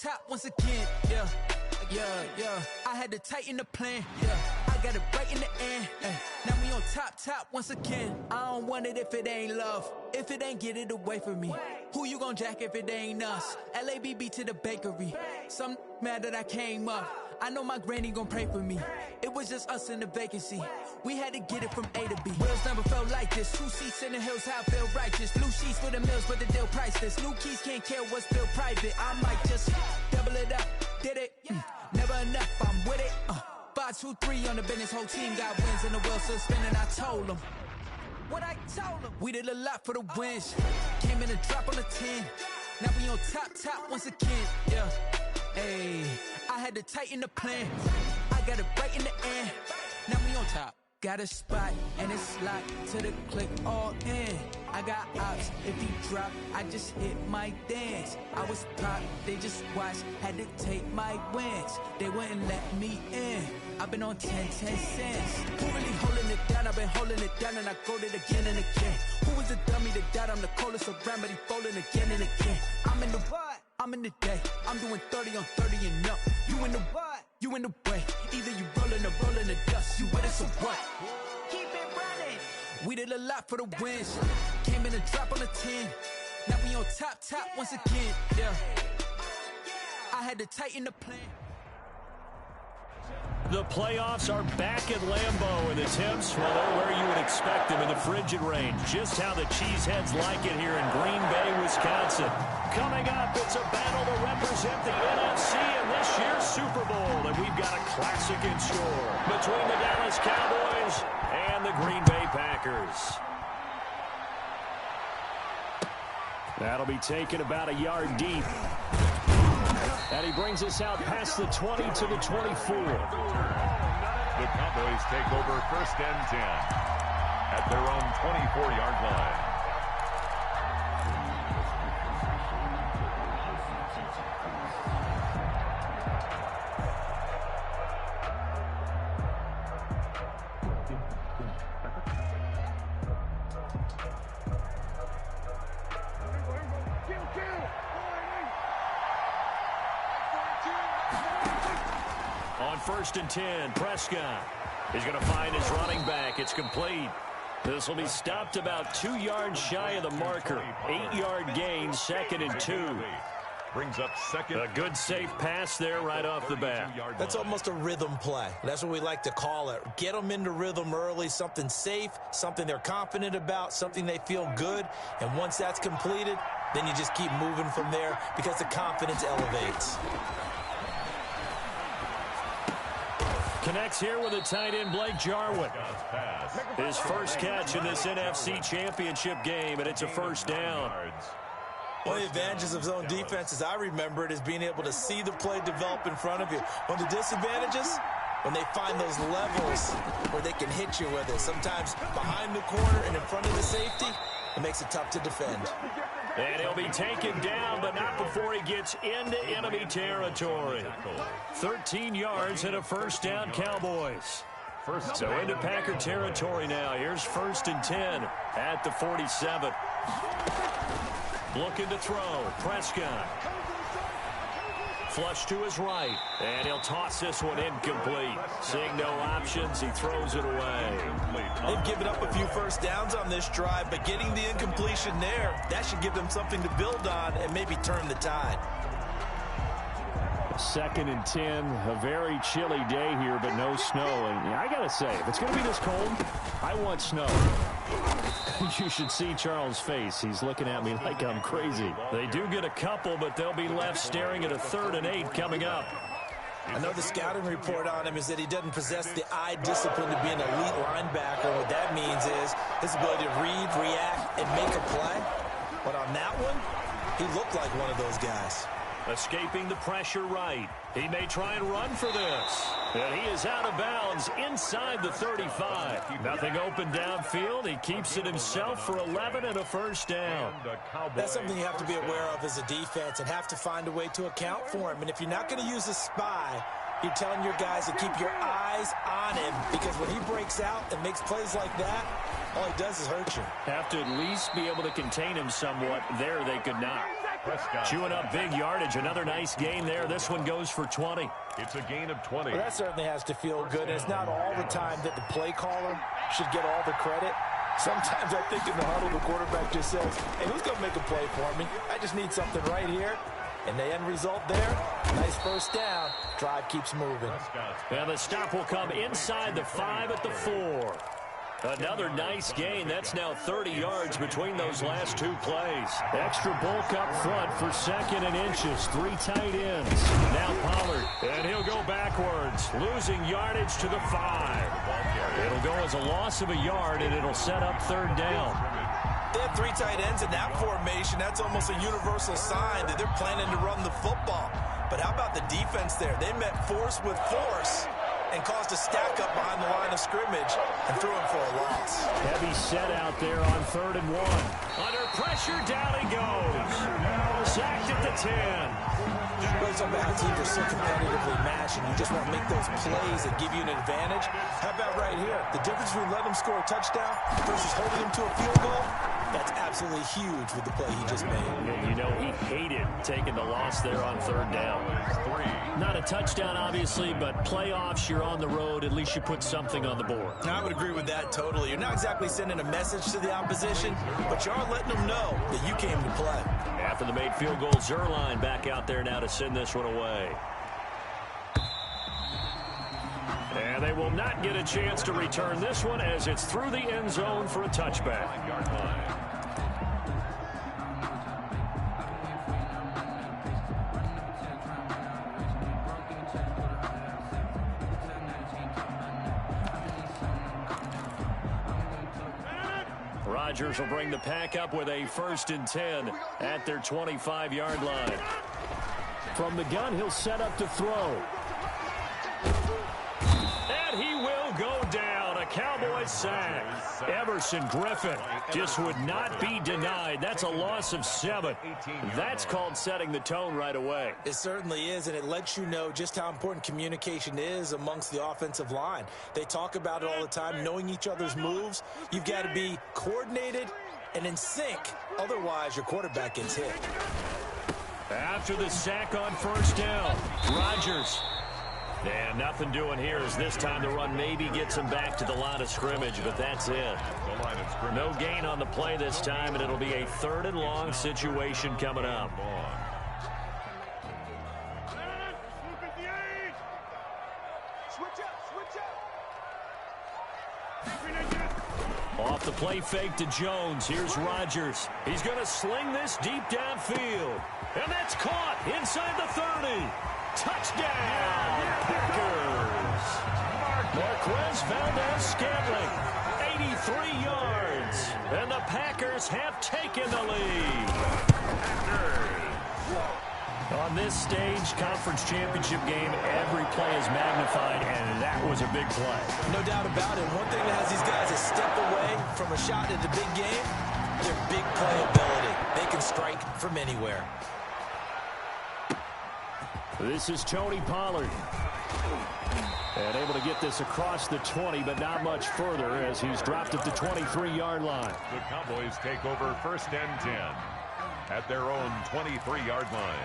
top once again, yeah. I had to tighten the plan, yeah. I got it right in the end, now we on top once again. I don't want it if it ain't love, if it ain't get it away from me. Who you gon' jack if it ain't us? LABB to the bakery. Some mad that I came up. I know my granny gon' pray for me. It was just us in the vacancy. We had to get it from A to B. Wheels never felt like this. 2 seats in the hills, how I feel righteous. Blue sheets for the mills, but the deal priceless. New keys can't care what's still private. I might just double it up. Did it? Never enough, I'm with it. 5, 2, 3 on the business. Whole team got wins and the wheels still spinning. I told them what I told them. We did a lot for the wins. Came in a drop on the 10. Now we on top once again. Yeah. Hey, I had to tighten the plan. I got it right in the end. Now we on top. Got a spot and it's locked to the click all in. I got ops, if he drop, I just hit my dance. I was pop, they just watched, had to take my wins. They wouldn't let me in. I've been on 10 cents. Who really holding it down? I've been holding it down and I go it again and again. Who was the dummy that died? I'm the coldest around, but he folding again and again. I'm in the what? I'm in the day. I'm doing 30 on 30 and up. You in the what? You in the way. Either you rolling or rolling the dust. You with us or what? Keep it running. We did a lot for the wins. Came in a drop on the 10. Now we on top once again. Yeah. I had to tighten the plan. The playoffs are back at Lambeau, and the temps, well, they're where you would expect them in the frigid range. Just how the Cheeseheads like it here in Green Bay, Wisconsin. Coming up, it's a battle to represent the NFC in this year's Super Bowl, and we've got a classic in store between the Dallas Cowboys and the Green Bay Packers. That'll be taken about a yard deep. And he brings us out past the 20 to the 24. The Cowboys take over 1st and 10 at their own 24-yard line. On 1st and 10, Prescott is going to find his running back. It's complete. This will be stopped about 2 yards shy of the marker. 8-yard gain, 2nd and 2. Brings up second. A good safe pass there right off the bat. That's almost a rhythm play. That's what we like to call it. Get them into rhythm early, something safe, something they're confident about, something they feel good. And once that's completed, then you just keep moving from there because the confidence elevates. Connects here with the tight end, Blake Jarwin. His first catch in this NFC Championship game, and it's a 1st down. One of the advantages of zone defense, as I remember it, is being able to see the play develop in front of you. One of the disadvantages, when they find those levels where they can hit you with it. Sometimes behind the corner and in front of the safety, it makes it tough to defend. And he'll be taken down, but not before he gets into enemy territory. 13 yards and a 1st down, Cowboys. So into Packer territory now. Here's 1st and 10 at the 47. Looking to throw. Prescott. Flush to his right. And he'll toss this one incomplete. Seeing no options, he throws it away. They've given up a few 1st downs on this drive, but getting the incompletion there, that should give them something to build on and maybe turn the tide. 2nd and 10, a very chilly day here, but no snow. And I got to say, if it's going to be this cold, I want snow. You should see Charles' face. He's looking at me like I'm crazy. They do get a couple, but they'll be left staring at a 3rd and 8 coming up. I know the scouting report on him is that he doesn't possess the eye discipline to be an elite linebacker. What that means is his ability to read, react, and make a play. But on that one, he looked like one of those guys. Escaping the pressure right. He may try and run for this. And he is out of bounds inside the 35. Nothing open downfield. He keeps it himself for 11 and a 1st down. That's something you have to be aware of as a defense and have to find a way to account for him. And if you're not going to use a spy, you're telling your guys to keep your eyes on him, because when he breaks out and makes plays like that, all he does is hurt you. Have to at least be able to contain him somewhat. There they could not. Chewing up big yardage. Another nice gain there. This one goes for 20. It's a gain of 20. Well, that certainly has to feel good. And it's not all the time that the play caller should get all the credit. Sometimes I think in the huddle, the quarterback just says, hey, who's going to make a play for me? I just need something right here. And the end result there, nice first down. Drive keeps moving. And the stop will come inside the 5 at the 4. Another nice gain. That's now 30 yards between those last two plays. Extra bulk up front for second and inches. 3 tight ends. Now Pollard. And he'll go backwards, losing yardage to the 5. It'll go as a loss of a yard, and it'll set up third down. They have 3 tight ends in that formation. That's almost a universal sign that they're planning to run the football. But how about the defense there? They met force with force and caused a stack up behind the line of scrimmage and threw him for a loss. Heavy set out there on 3rd and 1. Under pressure, down he goes. Sacked at the 10. Those are how teams are so competitively matched, and you just want to make those plays that give you an advantage. How about right here? The difference between letting them score a touchdown versus holding them to a field goal, that's absolutely huge with the play he just made. And you know he hated taking the loss there on 3rd down. Not a touchdown, obviously, but playoffs, you're on the road. At least you put something on the board. I would agree with that totally. You're not exactly sending a message to the opposition, but you are letting them know that you came to play. After the made field goal, Zerline back out there now to send this one away. And they will not get a chance to return this one as it's through the end zone for a touchback. Rodgers will bring the pack up with a 1st and 10 at their 25-yard line. From the gun, he'll set up to throw. And he will go down. A Cowboys sack. Everson Griffin just would not be denied. That's a loss of 7. That's called setting the tone right away. It certainly is, and it lets you know just how important communication is amongst the offensive line. They talk about it all the time, knowing each other's moves. You've got to be coordinated and in sync. Otherwise, your quarterback gets hit. After the sack on 1st down, Rodgers. And nothing doing here as this time the run maybe gets him back to the line of scrimmage, but that's it. No gain on the play this time, and it'll be a 3rd and long situation coming up. Off the play fake to Jones. Here's Rodgers. He's going to sling this deep downfield. And that's caught inside the 30. Touchdown, Packers. Marquez Valdez-Scantling, 83 yards. And the Packers have taken the lead. On this stage, conference championship game, every play is magnified, and that was a big play. No doubt about it. One thing that has these guys a step away from a shot at the big game, their big playability. They can strike from anywhere. This is Tony Pollard. And able to get this across the 20, but not much further as he's dropped at the 23-yard line. The Cowboys take over 1st and 10 at their own 23-yard line.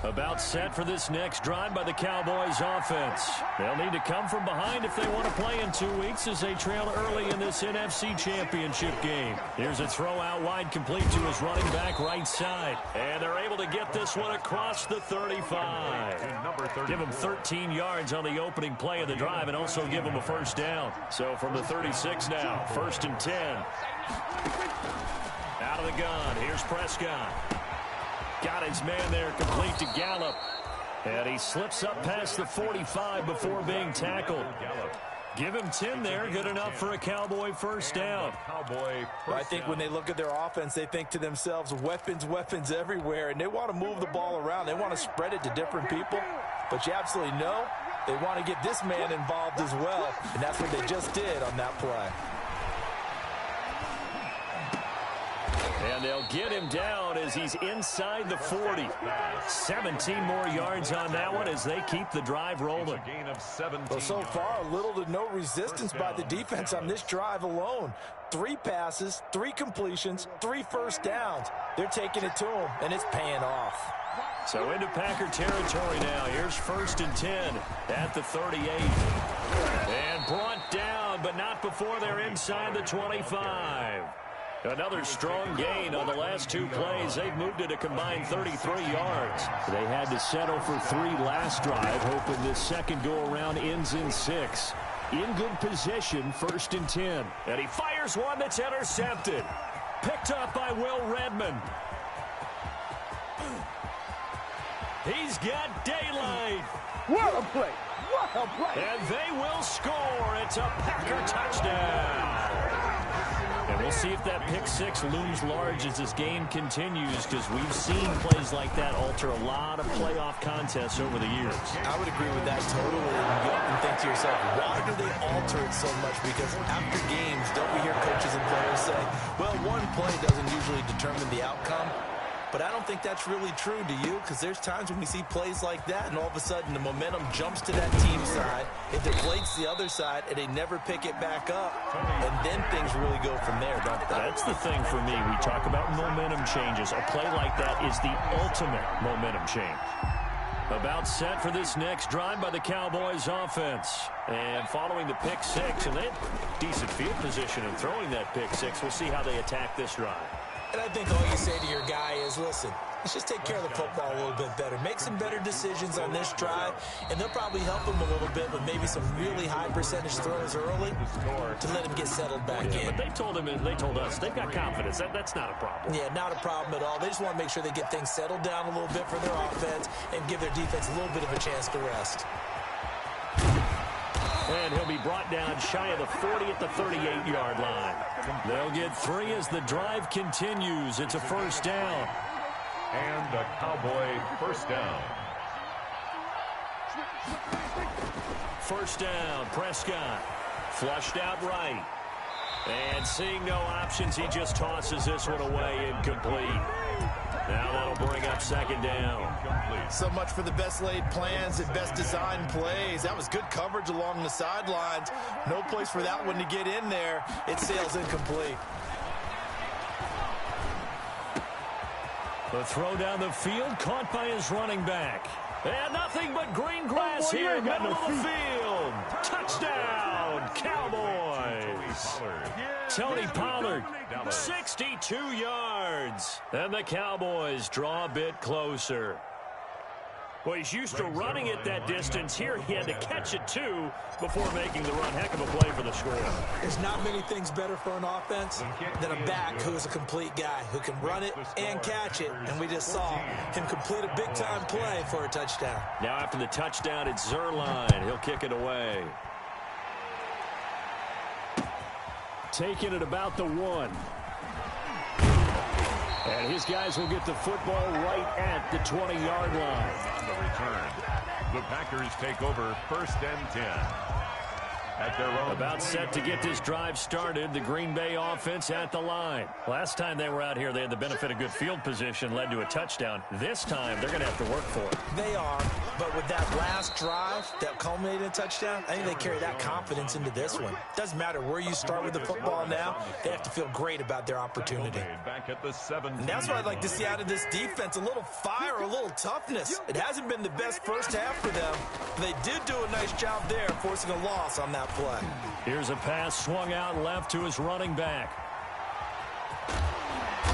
About set for this next drive by the Cowboys offense. They'll need to come from behind if they want to play in 2 weeks as they trail early in this NFC Championship game. Here's a throw out wide complete to his running back right side. And they're able to get this one across the 35. Give him 13 yards on the opening play of the drive and also give him a 1st down. So from the 36 now, 1st and 10. Out of the gun, here's Prescott. Got his man there complete to Gallup. And he slips up past the 45 before being tackled. Give him 10 there. Good enough for a Cowboy 1st down. I think when they look at their offense, they think to themselves, weapons everywhere. And they want to move the ball around. They want to spread it to different people. But you absolutely know they want to get this man involved as well. And that's what they just did on that play. And they'll get him down as he's inside the 40. 17 more yards on that one as they keep the drive rolling. Well, so far, little to no resistance by the defense on this drive alone. 3 passes, 3 completions, 3 first downs. They're taking it to him, and it's paying off. So into Packer territory now. Here's 1st and 10 at the 38. And brought down, but not before they're inside the 25. Another strong gain on the last 2 plays. They've moved it a combined 33 yards. They had to settle for 3 last drive, hoping this second go-around ends in 6. In good position, 1st and 10. And he fires one that's intercepted. Picked up by Will Redmond. He's got daylight. What a play. What a play. And they will score. It's a Packer touchdown. And we'll see if that pick 6 looms large as this game continues, because we've seen plays like that alter a lot of playoff contests over the years. I would agree with that totally. And you often think to yourself, why do they alter it so much? Because after games, don't we hear coaches and players say, well, one play doesn't usually determine the outcome? But I don't think that's really true, do you? Because there's times when we see plays like that, and all of a sudden the momentum jumps to that team side, it deflates the other side, and they never pick it back up. And then things really go from there, don't they? That's the thing for me. We talk about momentum changes. A play like that is the ultimate momentum change. About set for this next drive by the Cowboys offense. And following the pick 6, and they have decent field position in throwing that pick 6. We'll see how they attack this drive. And I think all you say to your guy is, listen, let's just take care of the football a little bit better. Make some better decisions on this drive, and they'll probably help him a little bit with maybe some really high percentage throws early to let him get settled back in. But they told him, and they told us, they've got confidence. That's not a problem. Yeah, not a problem at all. They just want to make sure they get things settled down a little bit for their offense and give their defense a little bit of a chance to rest. And he'll be brought down shy of the 40 at the 38-yard line. They'll get 3 as the drive continues. It's a 1st down. And a Cowboy 1st down. 1st down, Prescott. Flushed out right. And seeing no options, he just tosses this one away, incomplete. Now that'll bring up 2nd down. So much for the best laid plans and best designed plays. That was good coverage along the sidelines. No place for that one to get in there. It sails incomplete. The throw down the field, caught by his running back. And nothing but green grass here, middle of the field. Touchdown, Cowboys. Tony Pollard, 62 yards. And the Cowboys draw a bit closer. Well, he's used to running it that distance. Here he had to catch it, too, before making the run. Heck of a play for the score. There's not many things better for an offense than a back who is a complete guy, who can run it and catch it. And we just saw him complete a big-time play for a touchdown. Now after the touchdown, it's Zerline. He'll kick it away. Taking it about the 1. And his guys will get the football right at the 20-yard line. On the return, the Packers take over 1st and 10. At their own about set to get this drive started, the Green Bay offense at the line. Last time they were out here, they had the benefit of good field position, led to a touchdown. This time, they're going to have to work for it. They are, but with that last drive that culminated in a touchdown, I think they carry that confidence into this one. Doesn't matter where you start with the football now, they have to feel great about their opportunity. Back at the 17. And that's what I'd like to see out of this defense, a little fire, a little toughness. It hasn't been the best first half for them. They did do a nice job there, forcing a loss on that play. Here's a pass swung out left to his running back.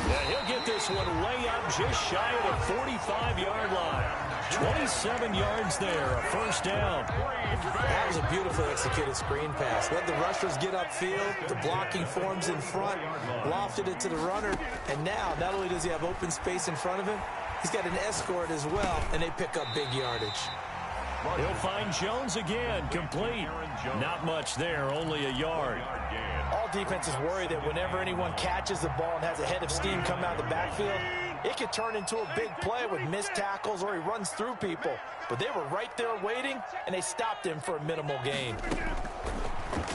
Yeah, he'll get this one way up just shy of the 45-yard line. 27 yards there, a 1st down. That was a beautifully executed screen pass. Let the rushers get upfield, the blocking forms in front, lofted it to the runner, and now not only does he have open space in front of him, he's got an escort as well, and they pick up big yardage. He'll find Jones again, complete. Not much there, only a yard. All defenses worry that whenever anyone catches the ball and has a head of steam coming out of the backfield, it could turn into a big play with missed tackles or he runs through people. But they were right there waiting, and they stopped him for a minimal gain.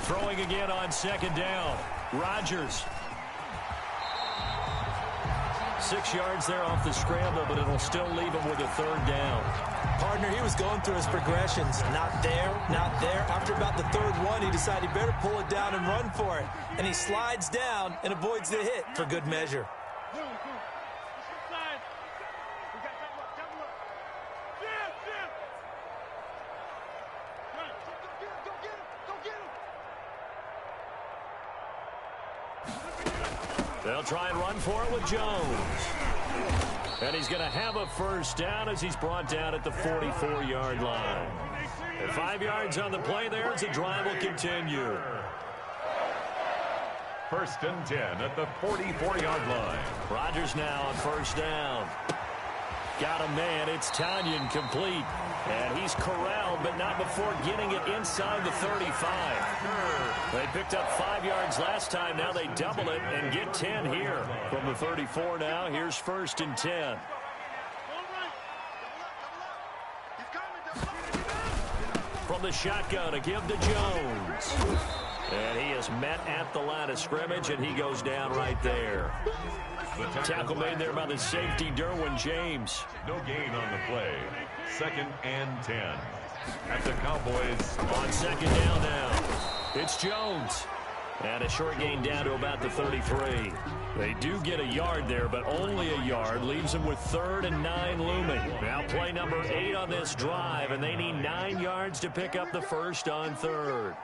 Throwing again on 2nd down. Rodgers. 6 yards there off the scramble, but it'll still leave him with a third down. Partner, he was going through his progressions. Not there, not there. After about the third one, he decided he better pull it down and run for it. And he slides down and avoids the hit for good measure. They'll try and run for it with Jones. And he's going to have a first down as he's brought down at the 44-yard line. And 5 yards on the play there as the drive will continue. 1st and 10 at the 44-yard line. Rodgers now on first down. Got a man. It's Tanyan complete. And he's corralled, but not before getting it inside the 35. They picked up 5 yards last time. Now they double it and get 10 here. From the 34 now, here's 1st and 10. From the shotgun, a give to Jones. And he is met at the line of scrimmage, and he goes down right there. Tackle made there by the safety, Derwin James. No gain on the play. 2nd and 10. At the Cowboys. On 2nd down now. It's Jones. And a short gain down to about the 33. They do get a yard there, but only a yard. Leaves them with 3rd and 9 looming. Now play number 8 on this drive, and they need 9 yards to pick up the first on 3rd.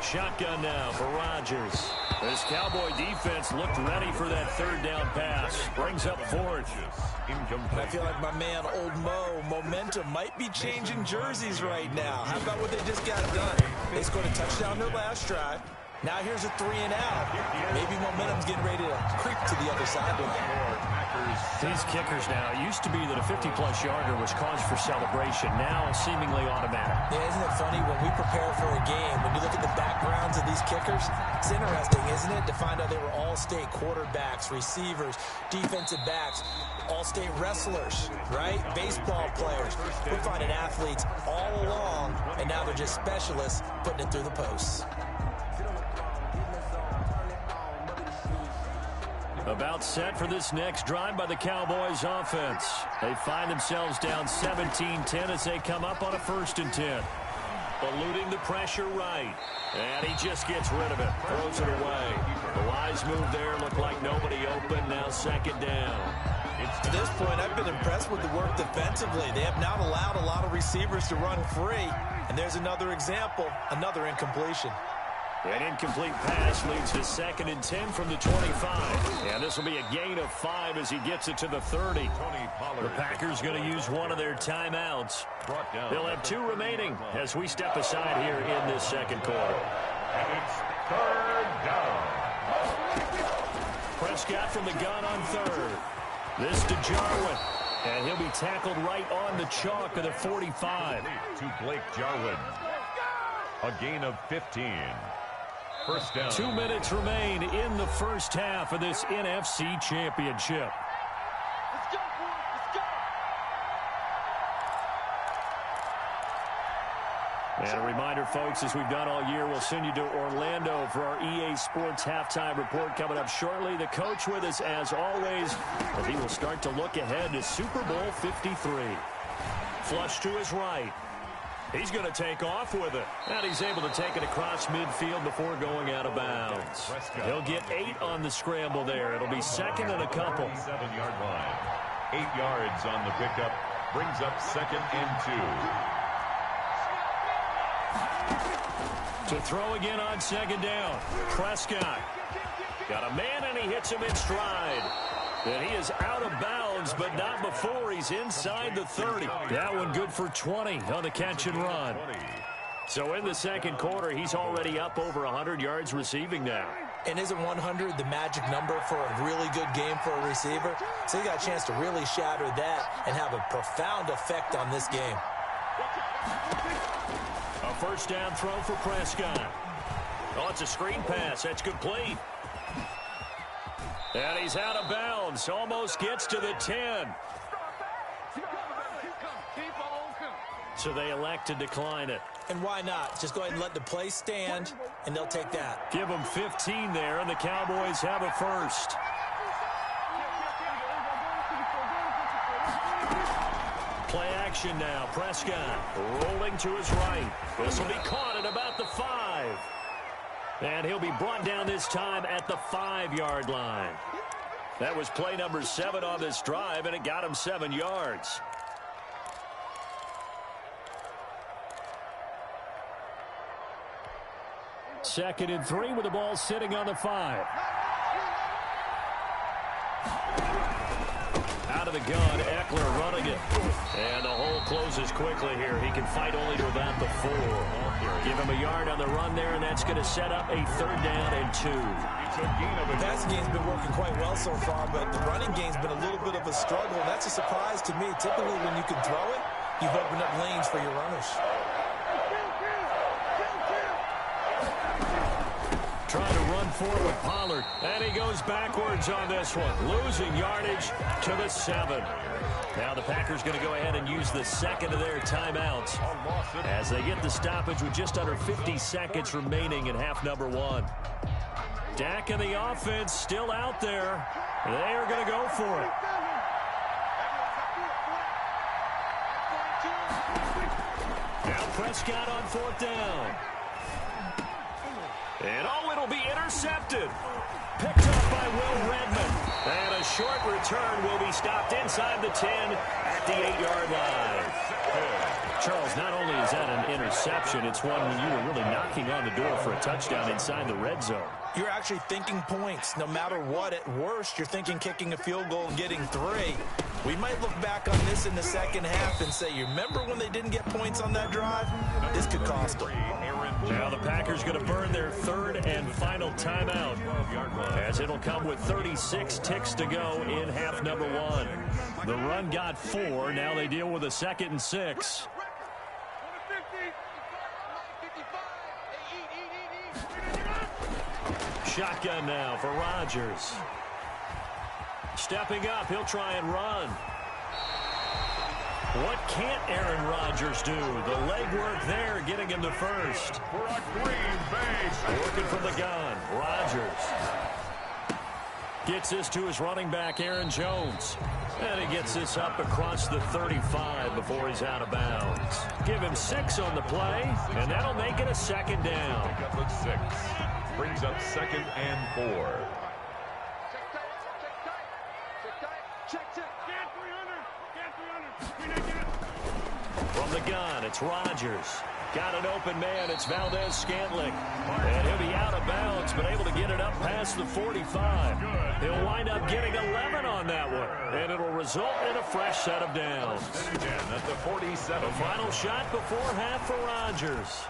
Shotgun now for Rodgers. This Cowboy defense looked ready for that 3rd down pass. Brings up 4th. I feel like my man, Old Mo, momentum might be changing jerseys right now. How about what they just got done? They scored a touchdown their last drive. Now here's a 3 and out. Maybe momentum's getting ready to creep to the other sideline. These kickers now, it used to be that a 50-plus yarder was cause for celebration. Now seemingly automatic. Yeah, isn't it funny when we prepare for a game, when you look at the backgrounds of these kickers, it's interesting, isn't it, to find out they were all-state quarterbacks, receivers, defensive backs, all-state wrestlers, right? Baseball players. We're finding athletes all along, and now they're just specialists putting it through the posts. About set for this next drive by the Cowboys offense. They find themselves down 17-10 as they come up on a 1st and 10. Eluding the pressure right. And he just gets rid of it. Throws it away. The wise move there looked like nobody open. Now 2nd down. To this point, I've been impressed with the work defensively. They have not allowed a lot of receivers to run free. And there's another example, another incompletion. An incomplete pass leads to 2nd and 10 from the 25. And this will be a gain of 5 as he gets it to the 30. The Packers going to use one of their timeouts. They'll have 2 remaining as we step aside here in this 2nd quarter. And it's 3rd down. Prescott from the gun on 3rd. This to Jarwin. And he'll be tackled right on the chalk of the 45. To Blake Jarwin. A gain of 15. 1st down. 2 minutes remain in the first half of this NFC Championship. Let's go, boys. Let's go. And a reminder, folks, as we've done all year, we'll send you to Orlando for our EA Sports halftime report coming up shortly. The coach with us, as always, as he will start to look ahead to Super Bowl 53. Flush to his right. He's going to take off with it. And he's able to take it across midfield before going out of bounds. He'll get 8 on the scramble there. It'll be 2nd and a couple. 7-yard line. 8 yards on the pickup. Brings up 2nd and 2. To throw again on 2nd down. Prescott. Got a man, and he hits him in stride. And he is out of bounds, but not before he's inside the 30. That one good for 20 on the catch and run. So in the 2nd quarter, he's already up over 100 yards receiving now. And isn't 100 the magic number for a really good game for a receiver? So he got a chance to really shatter that and have a profound effect on this game. A 1st down throw for Prescott. Oh, it's a screen pass. That's complete. And he's out of bounds. Almost gets to the 10. So they elect to decline it. And why not? Just go ahead and let the play stand, and they'll take that. Give them 15 there, and the Cowboys have a first. Play action now. Prescott rolling to his right. This will be caught at about the 5. And he'll be brought down this time at the 5-yard line. That was play number 7 on this drive, and it got him 7 yards. Second and 3 with the ball sitting on the 5. Out of the gun, Eckler running it. And the hole closes quickly here. He can fight only to about the 4. Give him a yard on the run there, and that's going to set up a 3rd down and 2. The passing game's been working quite well so far, but the running game's been a little bit of a struggle, and that's a surprise to me. Typically, when you can throw it, you've opened up lanes for your runners. Trying to run forward with Pollard. And he goes backwards on this one. Losing yardage to the 7. Now the Packers going to go ahead and use the second of their timeouts as they get the stoppage with just under 50 seconds remaining in half number 1. Dak and the offense still out there. They are going to go for it. Now Prescott on 4th down. And it'll be intercepted. Picked up by Will Redmond. And a short return will be stopped inside the 10 at the 8-yard line. Charles, not only is that an interception, it's one when you were really knocking on the door for a touchdown inside the red zone. You're actually thinking points. No matter what, at worst, you're thinking kicking a field goal and getting 3. We might look back on this in the second half and say, you remember when they didn't get points on that drive? This could cost them. Now the Packers going to burn their 3rd and final timeout, as it'll come with 36 ticks to go in half number 1. The run got 4. Now they deal with a 2nd and 6. Shotgun now for Rodgers. Stepping up, he'll try and run. What can't Aaron Rodgers do? The legwork there, getting him to first. Working from the gun. Rodgers gets this to his running back, Aaron Jones. And he gets this up across the 35 before he's out of bounds. Give him 6 on the play, and that'll make it a 2nd down. 6 brings up 2nd and 4. From the gun, it's Rodgers. Got an open man, it's Valdez-Scantling. And he'll be out of bounds, but able to get it up past the 45. He'll wind up getting 11 on that one. And it'll result in a fresh set of downs. At the 47. The final shot before half for Rodgers.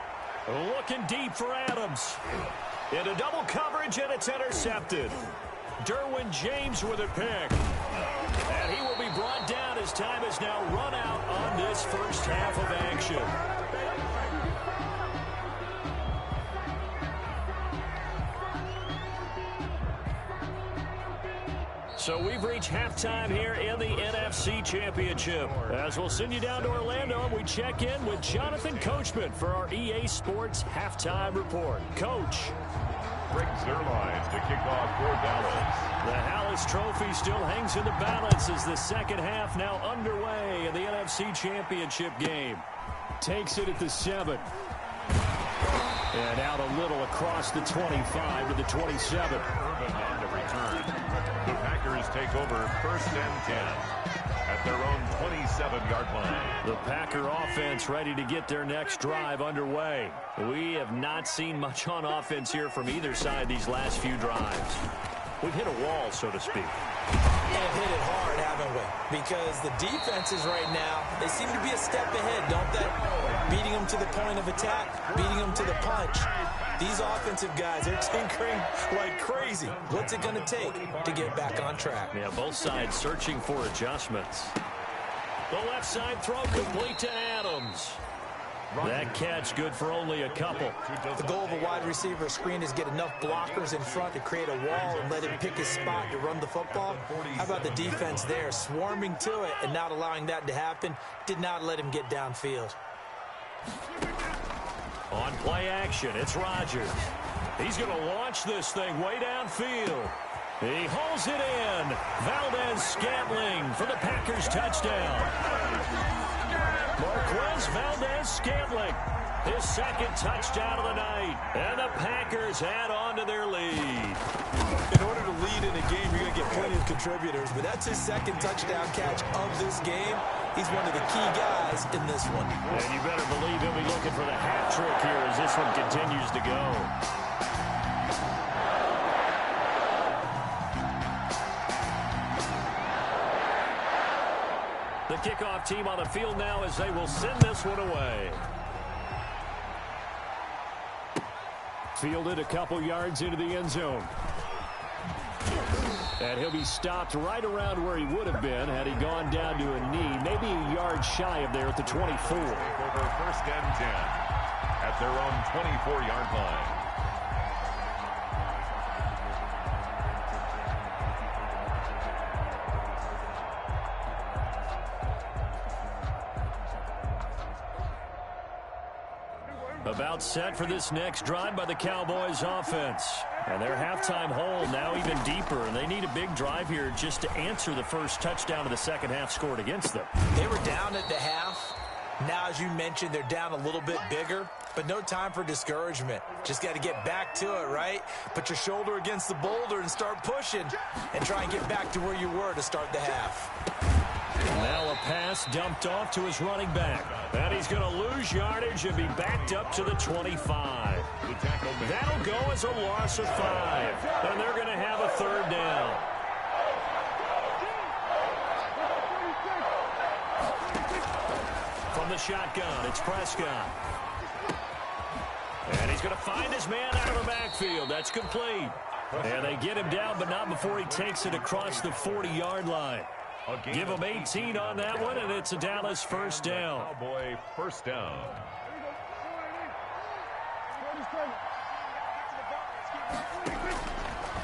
Looking deep for Adams. Into double coverage, and it's intercepted. Derwin James with a pick. And he will be brought down as time has now run out on this first half of action. So we've reached halftime here in the NFC Championship. As we'll send you down to Orlando, and we check in with Jonathan Coachman for our EA Sports Halftime Report. Coach. Rick Zerline to kick off for Dallas. The Hallis Trophy still hangs in the balance as the second half now underway in the NFC Championship game. Takes it at the 7. And out a little across the 25 to the 27. Urban on the return. The Packers take over 1st and 10 at their own 27-yard line. The Packer offense ready to get their next drive underway. We have not seen much on offense here from either side these last few drives. We've hit a wall, so to speak. And hit it hard, haven't we? Because the defenses right now, they seem to be a step ahead, don't they? Beating them to the point of attack, beating them to the punch. These offensive guys are tinkering like crazy. What's it going to take to get back on track? Yeah, both sides searching for adjustments. The left side throw complete to Adams. That catch good for only a couple. The goal of a wide receiver screen is get enough blockers in front to create a wall and let him pick his spot to run the football. How about the defense there, swarming to it and not allowing that to happen? Did not let him get downfield. On play action, it's Rodgers. He's going to launch this thing way downfield. He hauls it in. Valdez-Scantling for the Packers touchdown. Marquez Valdez-Scantling, his second touchdown of the night. And the Packers add on to their lead. In order to lead in a game, you're going to get plenty of contributors, but that's his second touchdown catch of this game. He's one of the key guys in this one. And you better believe he'll be looking for the hat trick here as this one continues to go. The kickoff team on the field now as they will send this one away. Fielded a couple yards into the end zone. And he'll be stopped right around where he would have been had he gone down to a knee, maybe a yard shy of there at the 24. Over 1st and 10 at their own 24-yard line. About set for this next drive by the Cowboys offense. And their halftime hole now even deeper, and they need a big drive here just to answer the first touchdown of the second half scored against them. They were down at the half. Now, as you mentioned, they're down a little bit bigger, but no time for discouragement. Just got to get back to it, right? Put your shoulder against the boulder and start pushing and try and get back to where you were to start the half. Now a pass dumped off to his running back. And he's going to lose yardage and be backed up to the 25. That'll go as a loss of 5. And they're going to have a third down. From the shotgun, it's Prescott. And he's going to find his man out of the backfield. That's complete. And they get him down, but not before he takes it across the 40-yard line. Give him 18 on that one, and it's a Dallas first down. Cowboy first down.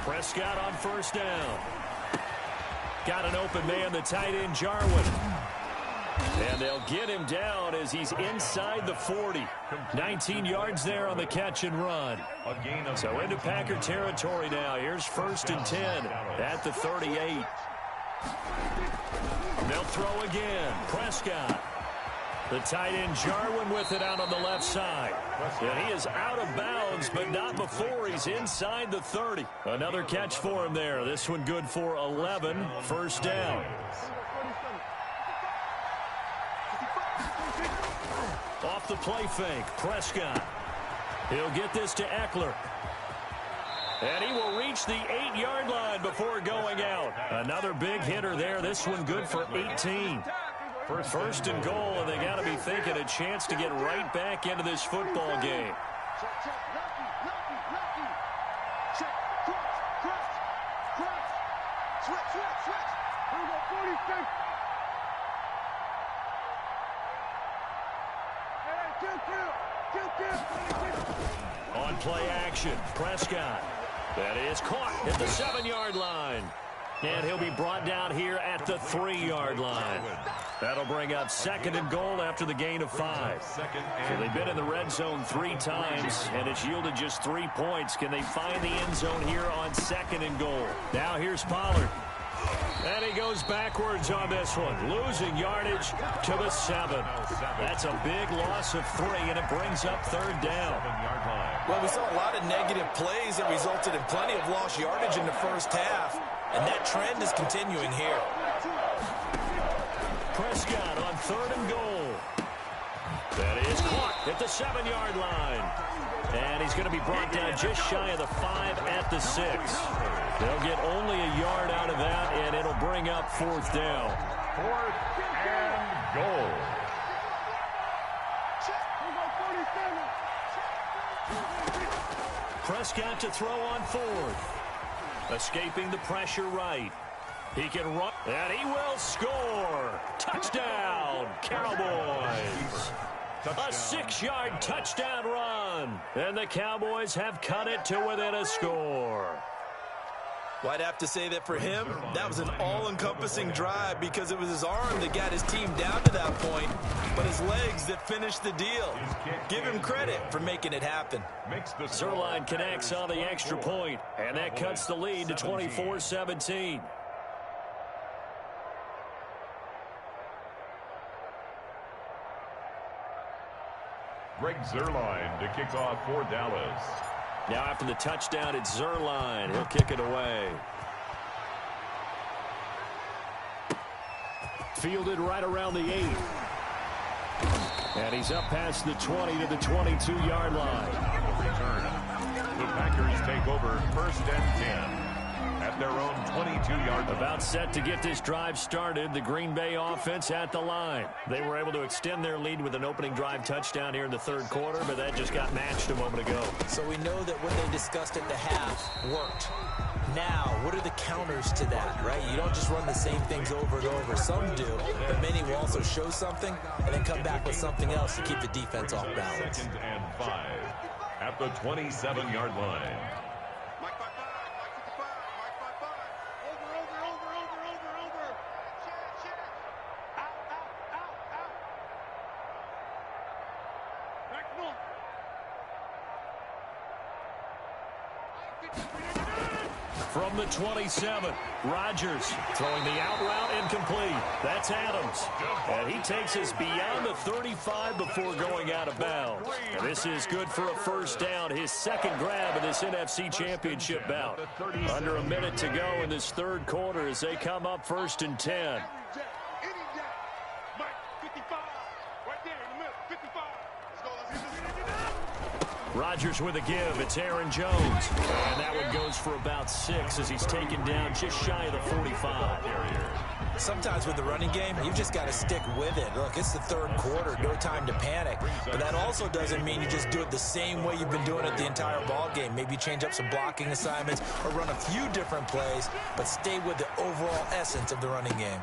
Prescott on first down. Got an open man, the tight end, Jarwin. And they'll get him down as he's inside the 40. 19 yards there on the catch and run. So into Packer territory now. Here's 1st and 10 at the 38. They'll throw again. Prescott. The tight end Jarwin with it out on the left side. And he is out of bounds, but not before he's inside the 30. Another catch for him there. This one good for 11. First down. Off the play fake. Prescott. He'll get this to Eckler. And he will reach the 8-yard line before going out. Another big hitter there. This one good for 18. First and goal, and they got to be thinking a chance to get right back into this football game. On play action, Prescott. That is caught at the 7-yard line. And he'll be brought down here at the 3-yard line. That'll bring up 2nd and goal after the gain of 5. So they've been in the red zone 3 times, and it's yielded just 3 points. Can they find the end zone here on 2nd and goal? Now here's Pollard. And he goes backwards on this one, losing yardage to the 7. That's a big loss of 3, and it brings up 3rd down. Well, we saw a lot of negative plays that resulted in plenty of lost yardage in the first half, and that trend is continuing here. Prescott on 3rd and goal. That is caught at the 7-yard line. And he's going to be brought down just shy of the 5 at the 6. They'll get only a yard out of that, and it'll bring up 4th down. 4th and goal. Prescott to throw on 4th. Escaping the pressure right. He can run, and he will score. Touchdown, Cowboys. A 6-yard touchdown run. And the Cowboys have cut it to within a score. Well, I'd have to say that for him, that was an all-encompassing drive because it was his arm that got his team down to that point, but his legs that finished the deal. Give him credit for making it happen. Zerline connects on the extra point, and that cuts the lead to 24-17. Greg Zerline to kick off for Dallas. Now after the touchdown, it's Zerline. He'll kick it away. Fielded right around the 8. And he's up past the 20 to the 22-yard line. Return. The Packers take over 1st and 10. At their own 22-yard line. About set to get this drive started. The Green Bay offense at the line. They were able to extend their lead with an opening drive touchdown here in the 3rd quarter, but that just got matched a moment ago. So we know that what they discussed at the half worked. Now, what are the counters to that, right? You don't just run the same things over and over. Some do, but many will also show something and then come back with something else to keep the defense off balance. 2nd and 5 at the 27-yard line. From the 27, Rodgers throwing the out route incomplete. That's Adams. And he takes us beyond the 35 before going out of bounds. And this is good for a 1st down, his 2nd grab of this NFC Championship bout. Under a minute to go in this 3rd quarter as they come up 1st and 10. Rodgers with a give. It's Aaron Jones. And that one goes for about 6 as he's taken down just shy of the 45. Sometimes with the running game, you've just got to stick with it. Look, it's the 3rd quarter, no time to panic. But that also doesn't mean you just do it the same way you've been doing it the entire ball game. Maybe change up some blocking assignments or run a few different plays, but stay with the overall essence of the running game.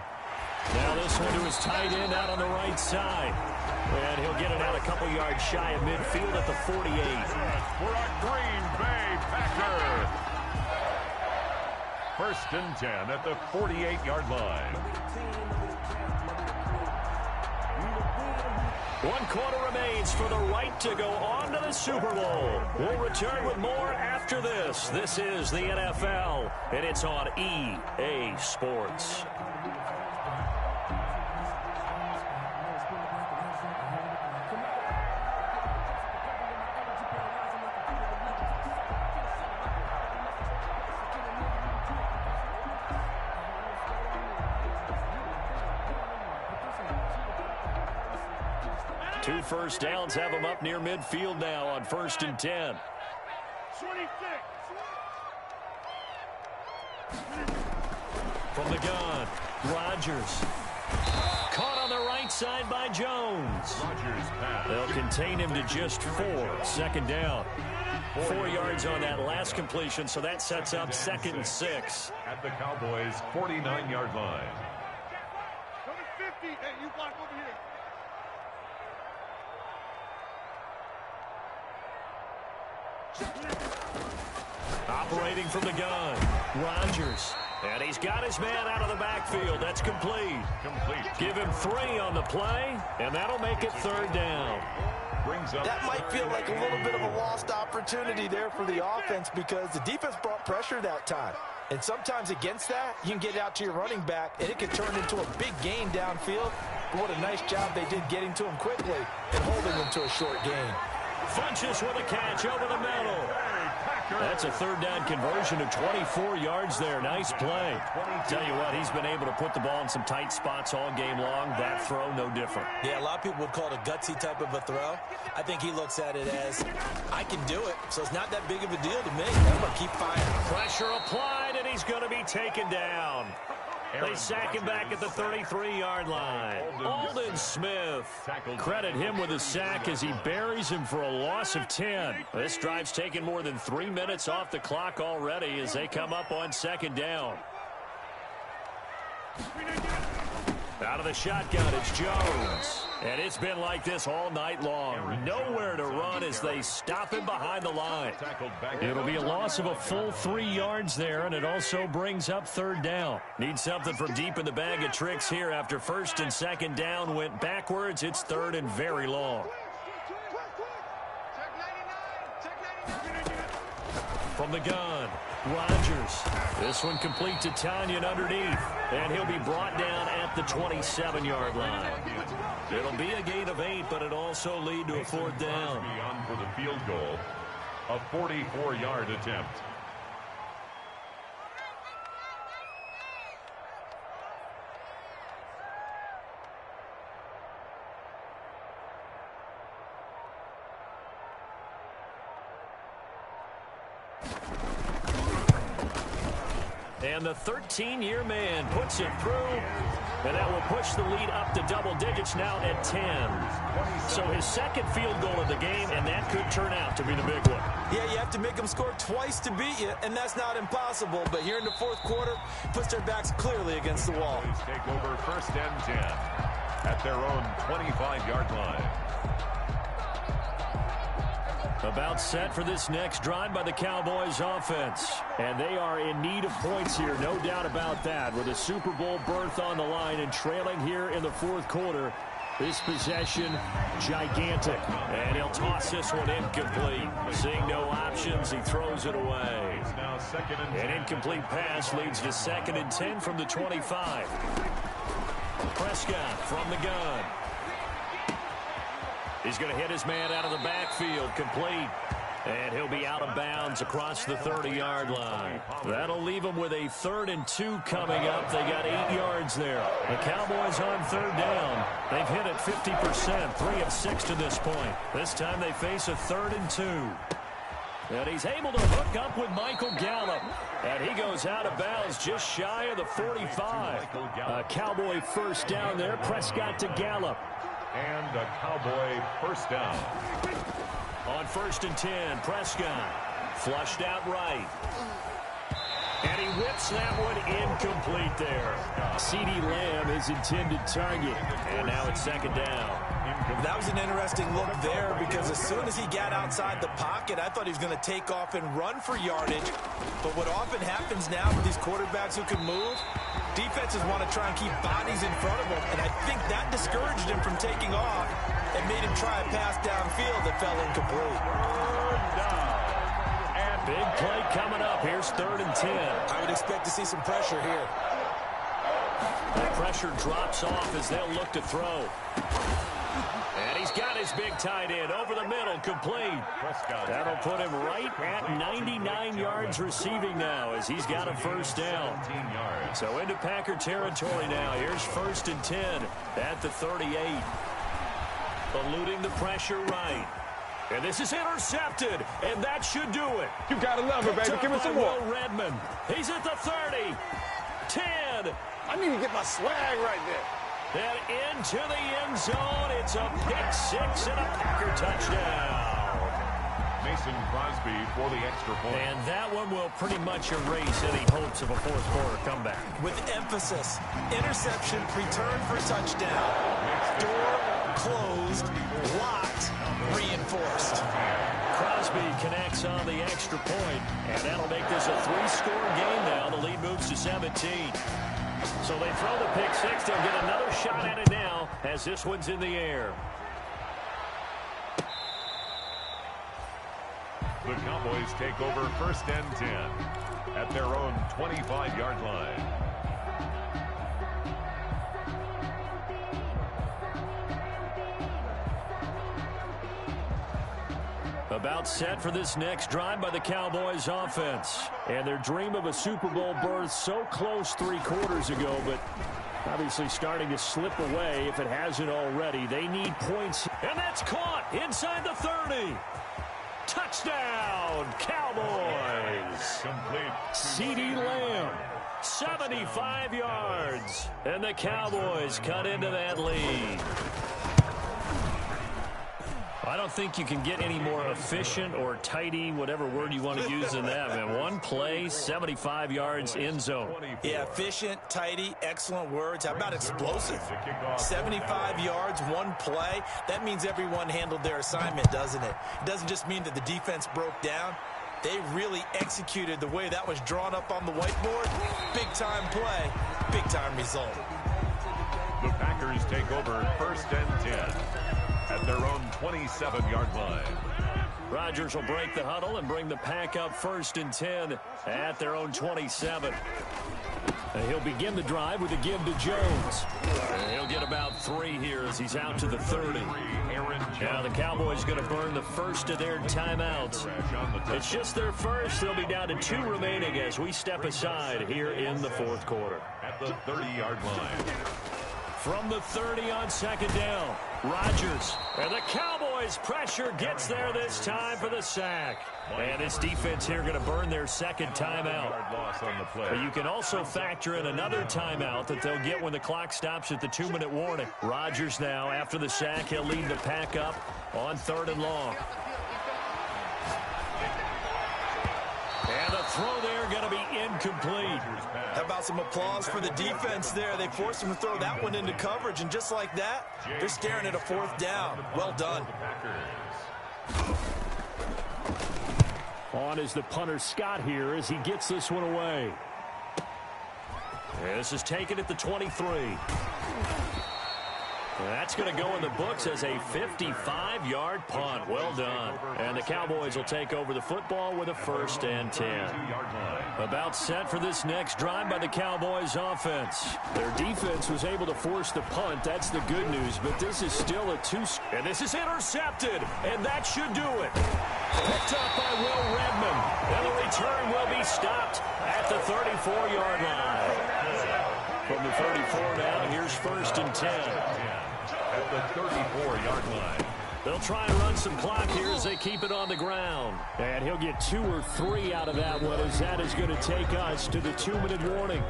Now this one to his tight end out on the right side. And he'll get it out a couple yards shy of midfield at the 48. For a Green Bay Packer. 1st and 10 at the 48-yard line. 1 quarter remains for the right to go on to the Super Bowl. We'll return with more after this. This is the NFL, and it's on EA Sports. Two 1st downs have them up near midfield now on 1st and 10. 26. From the gun, Rodgers. Caught on the right side by Jones. Rodgers pass. They'll contain him to just 4. 2nd down. 4 yards on that last completion, so that sets up 2nd and 6. At the Cowboys' 49-yard line. Number 50. Hey, you block over here. Operating from the gun, Rodgers. And he's got his man out of the backfield. That's complete. Give him 3 on the play, and that'll make it 3rd down. That might feel like a little bit of a lost opportunity there for the offense because the defense brought pressure that time. And sometimes against that, you can get out to your running back, and it can turn into a big gain downfield. But what a nice job they did getting to him quickly and holding him to a short gain. Funches with a catch over the middle. That's a 3rd down conversion of 24 yards there. Nice play. Tell you what, he's been able to put the ball in some tight spots all game long. That throw, no different. Yeah, a lot of people would call it a gutsy type of a throw. I think he looks at it as, I can do it, so it's not that big of a deal to me. I'm going to keep firing. Pressure applied, and he's going to be taken down. They sack him back at the 33-yard line. Aldon Smith. Credit him with a sack as he buries him for a loss of 10. This drive's taken more than 3 minutes off the clock already as they come up on 2nd down. Out of the shotgun, it's Jones. And it's been like this all night long. Nowhere to run as they stop him behind the line. It'll be a loss of a full 3 yards there, and it also brings up third down. Need something from deep in the bag of tricks here after first and second down went backwards. It's third and very long. From the gun, Rodgers. This one complete to Tanyan underneath. And he'll be brought down at the 27-yard line. It'll be a gain of 8, but it also lead to a fourth down. On for the field goal, a 44-yard attempt. And the 13-year man puts it through, and that will push the lead up to double digits now at 10. So his second field goal of the game, and that could turn out to be the big one. Yeah, you have to make them score twice to beat you, and that's not impossible. But here in the fourth quarter, puts their backs clearly against the wall. Take over first and 10 at their own 25-yard line. About set for this next drive by the Cowboys offense. And they are in need of points here, no doubt about that. With a Super Bowl berth on the line and trailing here in the fourth quarter. This possession, gigantic. And he'll toss this one incomplete. Seeing no options, he throws it away. An incomplete pass leads to 2nd and 10 from the 25. Prescott from the gun. He's going to hit his man out of the backfield, complete. And he'll be out of bounds across the 30-yard line. That'll leave him with a 3rd and 2 coming up. They got 8 yards there. The Cowboys on third down. They've hit it 50%, 3 of 6 to this point. This time they face a 3rd and 2. And he's able to hook up with Michael Gallup. And he goes out of bounds just shy of the 45. A Cowboy first down there. Prescott to Gallup. And a Cowboy first down. On 1st and 10, Prescott flushed out right. And he whips that one incomplete there. CeeDee Lamb is intended target. And now it's 2nd down. That was an interesting look there because as soon as he got outside the pocket, I thought he was going to take off and run for yardage. But what often happens now with these quarterbacks who can move, defenses want to try and keep bodies in front of them. And I think that discouraged him from taking off and made him try a pass downfield that fell incomplete. Big play coming up. Here's 3rd and 10. I would expect to see some pressure here. The pressure drops off as they'll look to throw. And he's got his big tight end over the middle, complete. That'll put him right at 99 yards receiving now as he's got a first down. So into Packer territory now. Here's 1st and 10 at the 38. Eluding the pressure right. And this is intercepted, and that should do it. You gotta love it, baby. Give me some more. Will Redmond. He's at the 30. 10. I need to get my swag right there. And into the end zone. It's a pick six and a Packer touchdown. Mason Crosby for the extra point. And that one will pretty much erase any hopes of a fourth quarter comeback. With emphasis, interception, return for touchdown. Door closed, locked, reinforced. Crosby connects on the extra point, and that'll make this a 3-score game now. The lead moves to 17. So they throw the pick six. They'll get another shot at it now as this one's in the air. The Cowboys take over 1st and 10 at their own 25-yard line. About set for this next drive by the Cowboys offense. And their dream of a Super Bowl berth so close 3 quarters ago, but obviously starting to slip away if it hasn't already. They need points. And that's caught inside the 30. Touchdown, Cowboys. Complete. CeeDee Lamb, 75 yards. And the Cowboys cut into that lead. I don't think you can get any more efficient or tidy, whatever word you want to use in that, man. One play, 75 yards in zone. Yeah, efficient, tidy, excellent words. How about explosive? 75 yards, one play. That means everyone handled their assignment, doesn't it? It doesn't just mean that the defense broke down. They really executed the way that was drawn up on the whiteboard. Big-time play, big-time result. The Packers take over 1st and 10 at their own 27-yard line. Rodgers will break the huddle and bring the pack up 1st and 10 at their own 27. And he'll begin the drive with a give to Jones. And he'll get about 3 here as he's out to the 30. Now the Cowboys going to burn the first of their timeouts. It's just their first. They'll be down to 2 remaining as we step aside here in the 4th quarter. At the 30-yard line. From the 30 on 2nd down, Rodgers. And the Cowboys pressure gets there this time for the sack. And this defense here going to burn their 2nd timeout. But you can also factor in another timeout that they'll get when the clock stops at the 2-minute warning. Rodgers now, after the sack, he'll lead the pack up on 3rd and long. And the throw there going to be incomplete. How about some applause for the defense there? They forced him to throw that one into coverage, and just like that, they're staring at a 4th down. Well done. On is the punter Scott here as he gets this one away. This is taken at the 23. That's going to go in the books as a 55-yard punt. Well done. And the Cowboys will take over the football with a 1st and 10. About set for this next drive by the Cowboys offense. Their defense was able to force the punt. That's the good news. But this is still a 2. And this is intercepted. And that should do it. Picked up by Will Redmond. And the return will be stopped at the 34-yard line. From the 34 now, here's 1st and 10. At the 34-yard line. They'll try and run some clock here as they keep it on the ground. And he'll get 2 or 3 out of that one as that is going to take us to the 2-minute warning.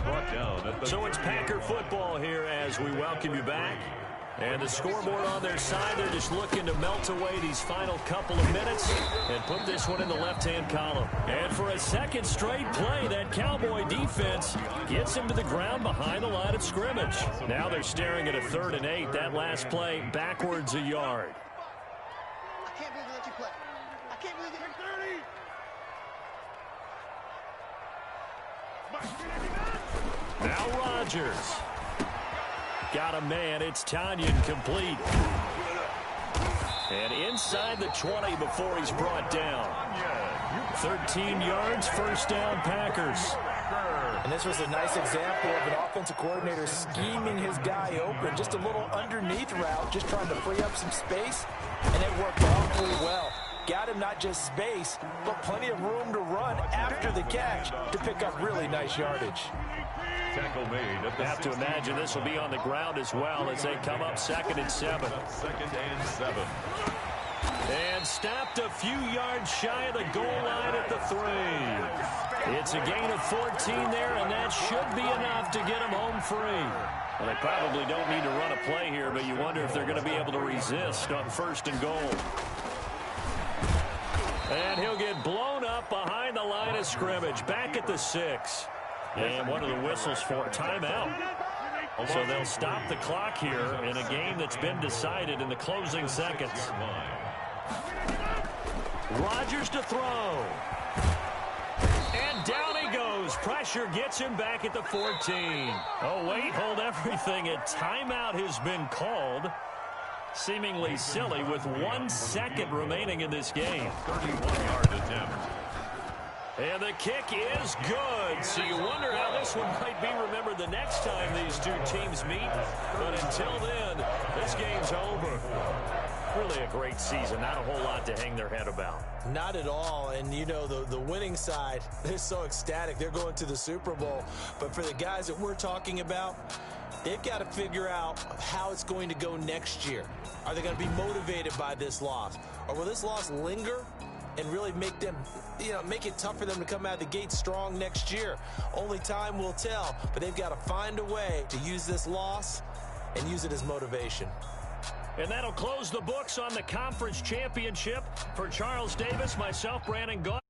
Brought down at the So it's Packer football here as we welcome you back. And the scoreboard on their side, they're just looking to melt away these final couple of minutes and put this one in the left-hand column. And for a 2nd straight play, that Cowboy defense gets him to the ground behind the line of scrimmage. Now they're staring at a 3rd and 8. That last play backwards a yard. I can't believe they let you play. I can't believe they 30. Now Rodgers. Got a man. It's Tanyan complete. And inside the 20 before he's brought down. 13 yards, 1st down Packers. And this was a nice example of an offensive coordinator scheming his guy open. Just a little underneath route, just trying to free up some space. And it worked awfully well. Got him not just space, but plenty of room to run after the catch to pick up really nice yardage. tackle made at the have to imagine this will be on the ground as well as they come up 2nd and 7. 2nd and 7. And stopped a few yards shy of the goal line at the 3. It's a gain of 14 there, and that should be enough to get them home free. Well, they probably don't need to run a play here, but you wonder if they're going to be able to resist on 1st and goal. And he'll get blown up behind the line of scrimmage, back at the 6. And one of the whistles for a timeout. So they'll stop the clock here in a game that's been decided in the closing seconds. Rodgers to throw. And down he goes. Pressure gets him back at the 14. Oh, wait, hold everything. A timeout has been called. Seemingly silly with 1 second remaining in this game. 31-yard attempt. And the kick is good. So you wonder how this one might be remembered the next time these two teams meet. But until then, this game's over. Really a great season. Not a whole lot to hang their head about. Not at all. And, you know, the winning side, they're so ecstatic. They're going to the Super Bowl. But for the guys that we're talking about, they've got to figure out how it's going to go next year. Are they going to be motivated by this loss? Or will this loss linger and really make them, make it tough for them to come out of the gate strong next year? Only time will tell, but they've got to find a way to use this loss and use it as motivation. And that'll close the books on the conference championship for Charles Davis, myself, Brandon Gaudin.